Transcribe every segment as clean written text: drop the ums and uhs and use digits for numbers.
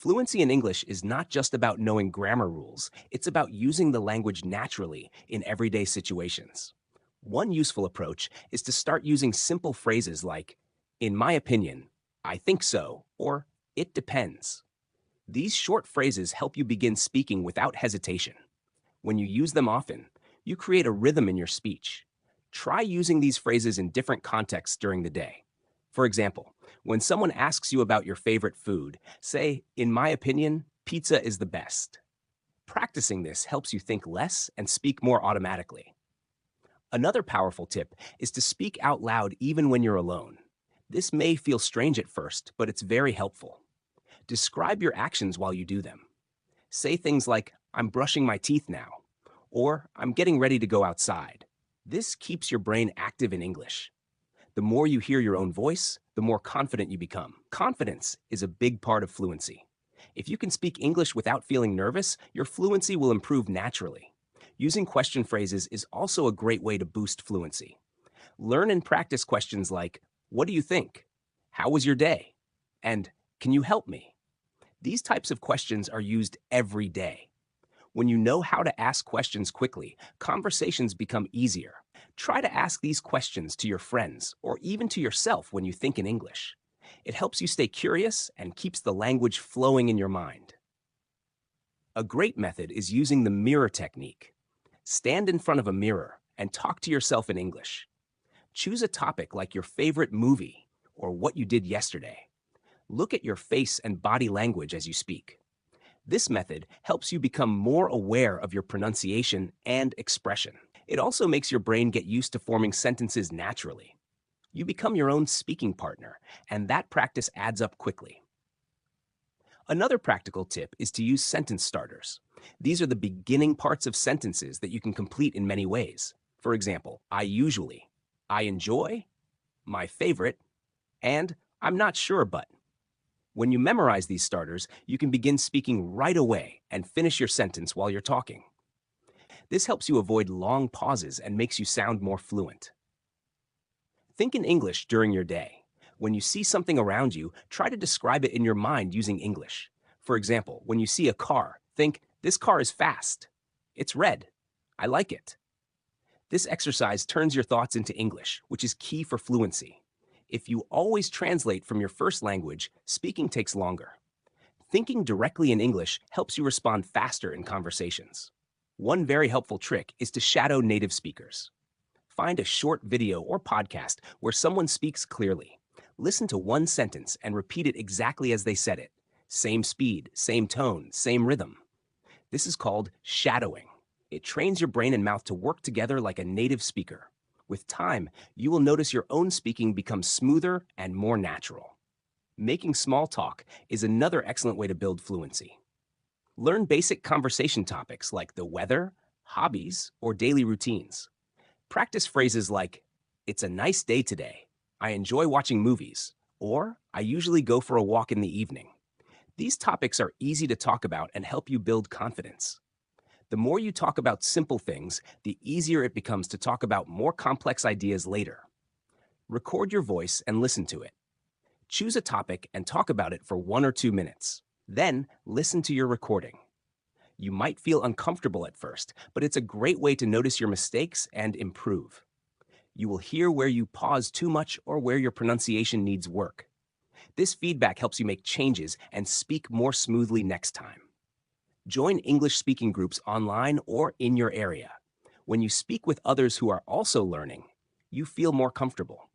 Fluency in English is not just about knowing grammar rules, it's about using the language naturally in everyday situations. One useful approach is to start using simple phrases like, in my opinion, I think so, or it depends. These short phrases help you begin speaking without hesitation. When you use them often, you create a rhythm in your speech. Try using these phrases in different contexts during the day. For example, when someone asks you about your favorite food, say, in my opinion, pizza is the best. Practicing this helps you think less and speak more automatically. Another powerful tip is to speak out loud even when you're alone. This may feel strange at first, but it's very helpful. Describe your actions while you do them. Say things like, I'm brushing my teeth now, or I'm getting ready to go outside. This keeps your brain active in English. The more you hear your own voice, the more confident you become. Confidence is a big part of fluency. If you can speak English without feeling nervous, your fluency will improve naturally. Using question phrases is also a great way to boost fluency. Learn and practice questions like, what do you think? How was your day? And can you help me? These types of questions are used every day. When you know how to ask questions quickly, conversations become easier. Try to ask these questions to your friends or even to yourself when you think in English. It helps you stay curious and keeps the language flowing in your mind. A great method is using the mirror technique. Stand in front of a mirror and talk to yourself in English. Choose a topic like your favorite movie or what you did yesterday. Look at your face and body language as you speak. This method helps you become more aware of your pronunciation and expression. It also makes your brain get used to forming sentences naturally. You become your own speaking partner, and that practice adds up quickly. Another practical tip is to use sentence starters. These are the beginning parts of sentences that you can complete in many ways. For example, I usually, I enjoy, my favorite, and I'm not sure but. When you memorize these starters, you can begin speaking right away and finish your sentence while you're talking. This helps you avoid long pauses and makes you sound more fluent. Think in English during your day. When you see something around you, try to describe it in your mind using English. For example, when you see a car, think, this car is fast. It's red. I like it. This exercise turns your thoughts into English, which is key for fluency. If you always translate from your first language, speaking takes longer. Thinking directly in English helps you respond faster in conversations. One very helpful trick is to shadow native speakers. Find a short video or podcast where someone speaks clearly. Listen to one sentence and repeat it exactly as they said it. Same speed, same tone, same rhythm. This is called shadowing. It trains your brain and mouth to work together like a native speaker. With time, you will notice your own speaking become smoother and more natural. Making small talk is another excellent way to build fluency. Learn basic conversation topics like the weather, hobbies, or daily routines. Practice phrases like, it's a nice day today, I enjoy watching movies, or I usually go for a walk in the evening. These topics are easy to talk about and help you build confidence. The more you talk about simple things, the easier it becomes to talk about more complex ideas later. Record your voice and listen to it. Choose a topic and talk about it for 1 or 2 minutes. Then listen to your recording. You might feel uncomfortable at first, but it's a great way to notice your mistakes and improve. You will hear where you pause too much or where your pronunciation needs work. This feedback helps you make changes and speak more smoothly next time. Join English speaking groups online or in your area. When you speak with others who are also learning, you feel more comfortable.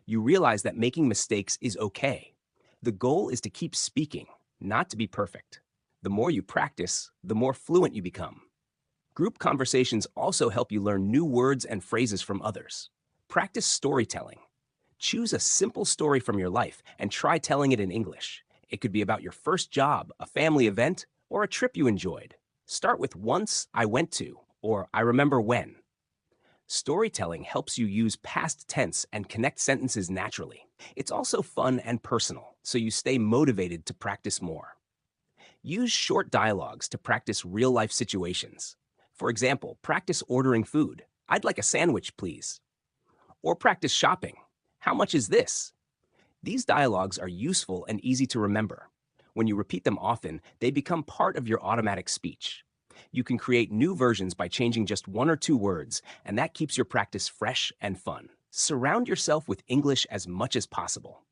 You realize that making mistakes is okay. The goal is to keep speaking, not to be perfect. The more you practice, the more fluent you become. Group conversations also help you learn new words and phrases from others. Practice storytelling. Choose a simple story from your life and try telling it in English. It could be about your first job, a family event, or a trip you enjoyed. Start with once I went to, or I remember when. Storytelling helps you use past tense and connect sentences naturally. It's also fun and personal, so you stay motivated to practice more. Use short dialogues to practice real-life situations. For example, practice ordering food. I'd like a sandwich, please. Or practice shopping. How much is this? These dialogues are useful and easy to remember. When you repeat them often, they become part of your automatic speech. You can create new versions by changing just one or two words, and that keeps your practice fresh and fun. Surround yourself with English as much as possible.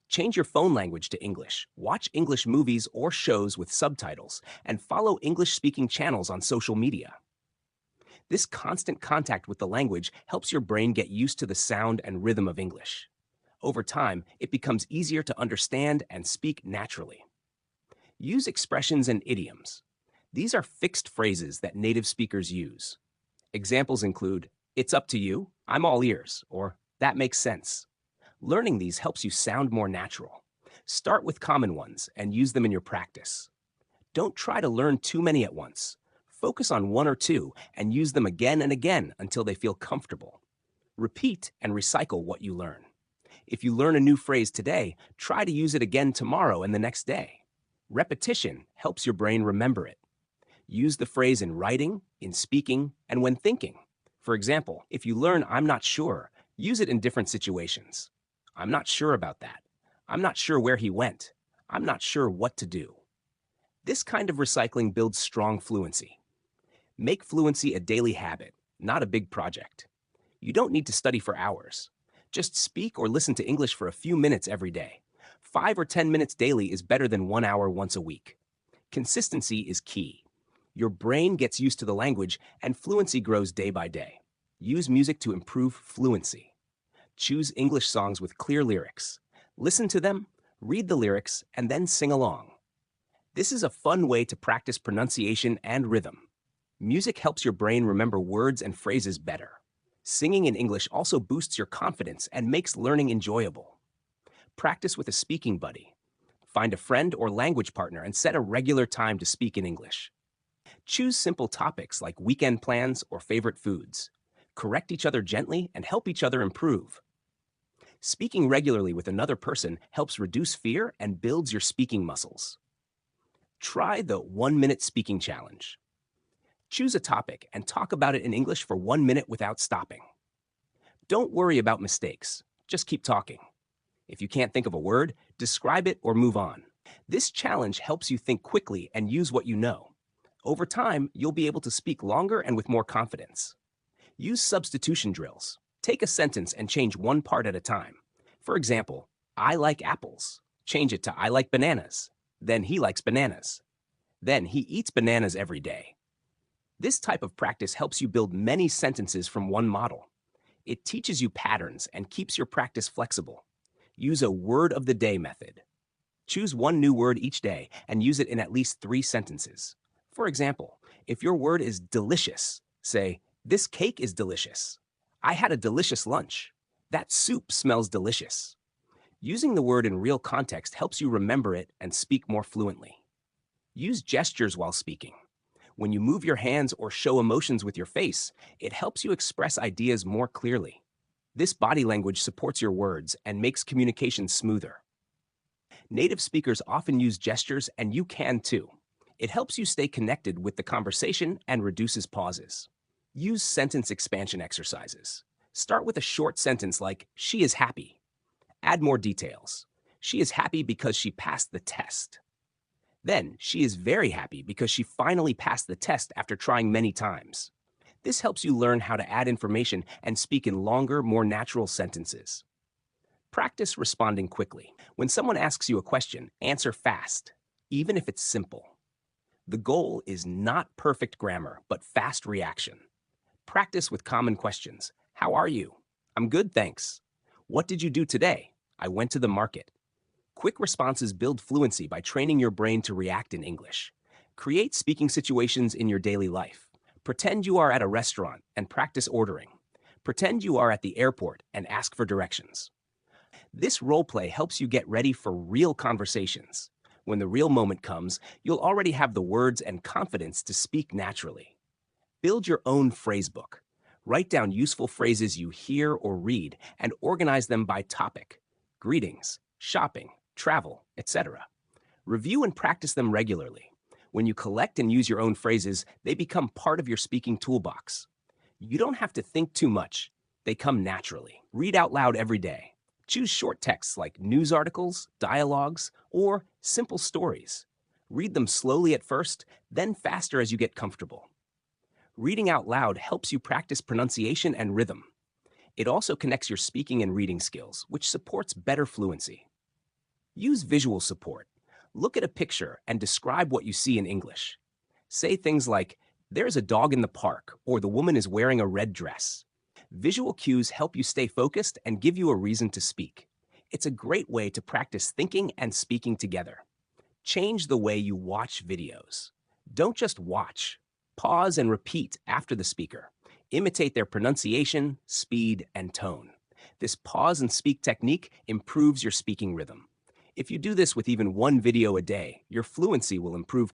Change your phone language to English, watch English movies or shows with subtitles, and follow English-speaking channels on social media. This constant contact with the language helps your brain get used to the sound and rhythm of English. Over time, it becomes easier to understand and speak naturally. Use expressions and idioms. These are fixed phrases that native speakers use. Examples include, "It's up to you," "I'm all ears," or "That makes sense." Learning these helps you sound more natural. Start with common ones and use them in your practice. Don't try to learn too many at once. Focus on one or two and use them again and again until they feel comfortable. Repeat and recycle what you learn. If you learn a new phrase today, try to use it again tomorrow and the next day. Repetition helps your brain remember it. Use the phrase in writing, in speaking, and when thinking. For example, if you learn "I'm not sure," use it in different situations. "I'm not sure about that." "I'm not sure where he went." "I'm not sure what to do." This kind of recycling builds strong fluency. Make fluency a daily habit, not a big project. You don't need to study for hours. Just speak or listen to English for a few minutes every day. 5 or 10 minutes daily is better than 1 hour once a week. Consistency is key. Your brain gets used to the language and fluency grows day by day. Use music to improve fluency. Choose English songs with clear lyrics. Listen to them, read the lyrics, and then sing along. This is a fun way to practice pronunciation and rhythm. Music helps your brain remember words and phrases better. Singing in English also boosts your confidence and makes learning enjoyable. Practice with a speaking buddy. Find a friend or language partner and set a regular time to speak in English. Choose simple topics like weekend plans or favorite foods. Correct each other gently and help each other improve. Speaking regularly with another person helps reduce fear and builds your speaking muscles. Try the 1-minute speaking challenge. Choose a topic and talk about it in English for 1 minute without stopping. Don't worry about mistakes. Just keep talking. If you can't think of a word, describe it or move on. This challenge helps you think quickly and use what you know. Over time, you'll be able to speak longer and with more confidence. Use substitution drills. Take a sentence and change one part at a time. For example, "I like apples." Change it to "I like bananas." Then "He likes bananas." Then "He eats bananas every day." This type of practice helps you build many sentences from one model. It teaches you patterns and keeps your practice flexible. Use a word of the day method. Choose one new word each day and use it in at least 3 sentences. For example, if your word is delicious, say, "This cake is delicious." "I had a delicious lunch." "That soup smells delicious." Using the word in real context helps you remember it and speak more fluently. Use gestures while speaking. When you move your hands or show emotions with your face, it helps you express ideas more clearly. This body language supports your words and makes communication smoother. Native speakers often use gestures, and you can too. It helps you stay connected with the conversation and reduces pauses. Use sentence expansion exercises. Start with a short sentence like, "She is happy." Add more details. "She is happy because she passed the test." Then, "She is very happy because she finally passed the test after trying many times." This helps you learn how to add information and speak in longer, more natural sentences. Practice responding quickly. When someone asks you a question, answer fast, even if it's simple. The goal is not perfect grammar, but fast reaction. Practice with common questions. "How are you?" "I'm good, thanks." "What did you do today?" "I went to the market." Quick responses build fluency by training your brain to react in English. Create speaking situations in your daily life. Pretend you are at a restaurant and practice ordering. Pretend you are at the airport and ask for directions. This role play helps you get ready for real conversations. When the real moment comes, you'll already have the words and confidence to speak naturally. Build your own phrase book. Write down useful phrases you hear or read and organize them by topic: greetings, shopping, travel, etc. Review and practice them regularly. When you collect and use your own phrases, they become part of your speaking toolbox. You don't have to think too much. They come naturally. Read out loud every day. Choose short texts like news articles, dialogues, or simple stories. Read them slowly at first, then faster as you get comfortable. Reading out loud helps you practice pronunciation and rhythm. It also connects your speaking and reading skills, which supports better fluency. Use visual support. Look at a picture and describe what you see in English. Say things like, "There's a dog in the park," or "The woman is wearing a red dress." Visual cues help you stay focused and give you a reason to speak. It's a great way to practice thinking and speaking together. Change the way you watch videos. Don't just watch. Pause and repeat after the speaker. Imitate their pronunciation, speed, and tone. This pause and speak technique improves your speaking rhythm. If you do this with even one video a day, your fluency will improve